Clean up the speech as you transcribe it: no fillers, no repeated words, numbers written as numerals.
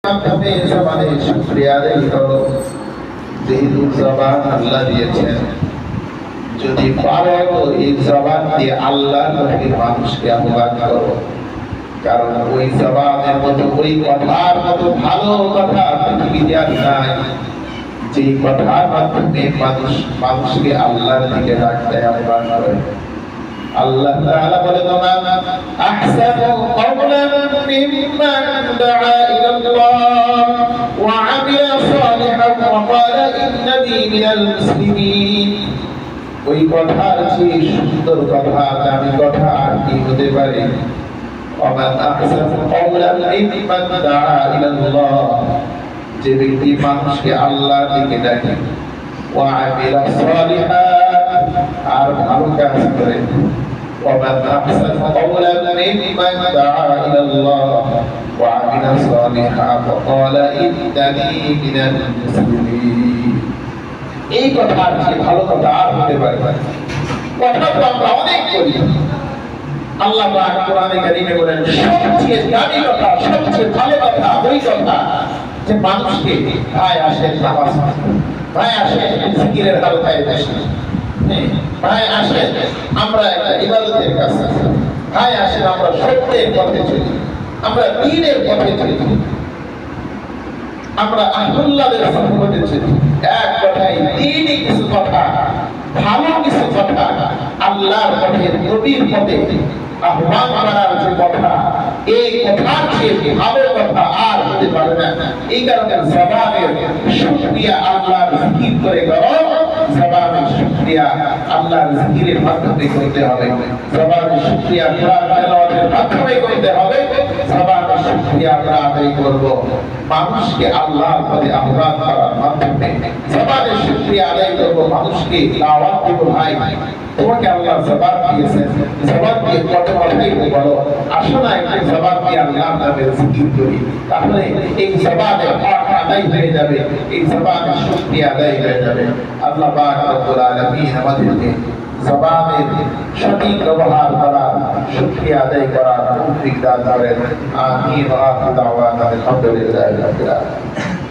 মাধ্যমে জবানের শুকরিয়া আদায় করো। যেহেতু জবান আল্লাহ দিয়েছেন, যদি পারো তো এই জবান দিয়ে আল্লাহর নবীর মানুষকে আহ্বান করো। কারণ ওই জবানের মতো, ওই কথার মতো ভালো কথা পৃথিবীতে আর নাই, যে কথার মাধ্যমে মানুষকে আল্লাহর দিকে ডাকতে আহ্বান করে। আল্লাহ তাআলা বলেন, মান আহসানু কওলান মিম্মান দাআ ইলাল্লাহ ওয়া আমিলা সালিহান ওয়া ক্বালা ইন্নানি মিনাল মুসলিমিন। ওই কথার চেয়ে সুন্দর কথা, দামি কথা আর কি হতে পারে? মান আহসানু কওলান মিম্মান দাআ ইলাল্লাহ, যে ব্যক্তি মানুষকে আল্লাহর দিকে ডাকে, ওয়া আমিলা সালিহান, আর ভালো কাজ করে। ومن أحسن قولا ممن دعا إلى الله وعمل صالحا وقال إنني من المسلمين। এই কথার চেয়ে ভালো কথা আর হতে পারে? কথা তো আমরা অনেক বলি। আল্লাহ পাক কোরআনে কারীমে বলেন, সবচেয়ে দামি কথা, সবচেয়ে ভালো কথা ওই কথা যে মানুষকে ভাই আসেন নামাজ, ভাই আসেন জিকিরের হালকায় বসে, ভাই আসেন আমরা একটা ইবাদতের কাছে, ভাই আসেন আমরা সত্যের পথে চলি, আমরা দ্বীনের পথে চলি, আমরা আল্লাহর সহমতে চলি। এক কথায় দ্বীনি কিছু কথা, ভালো কিছু কথা, আল্লাহর পথে, নবীর পথে আহ্বান করার যে কথা, এই কথার চেয়ে ভালো কথা আর হতে পারে না। এই কারণে জবানের শুকরিয়া আল্লাহর জিকির করে করো। জবানের শুকরিয়া আল্লাহর জিকিরের মাধ্যমে করতে হবে। জবানের শুকরিয়া কোরআন তেলাওয়াতের মাধ্যমে করতে হবে। জবানের শুকরিয়া আমরা আদায় করব মানুষকে আল্লাহর পথে আহ্বান করার মাধ্যমে। জবানের শুকরিয়া আদায় করব মানুষকে দাওয়াত দেব। ভাই তোমাকে আল্লাহ জবান দিয়েছেন, জবান দিয়ে কত কথাই বলো, আসো না একটু জবান দিয়ে আল্লাহর নামে জিকির করি, তাহলে এই জবানের হক আদায় হয়ে যাবে, এই জবানের শুকরিয়া আদায় হয়ে যাবে। আল্লাহ পাক রব্বুল আলামিন আমাদেরকে জবানের সঠিক ব্যবহার করার, শুকরিয়া আদায় করার তৌফিক দান করেন। আমিন ওয়া আখিরু দাওয়ানা আলহামদুলিল্লাহি রাব্বিল আলামিন।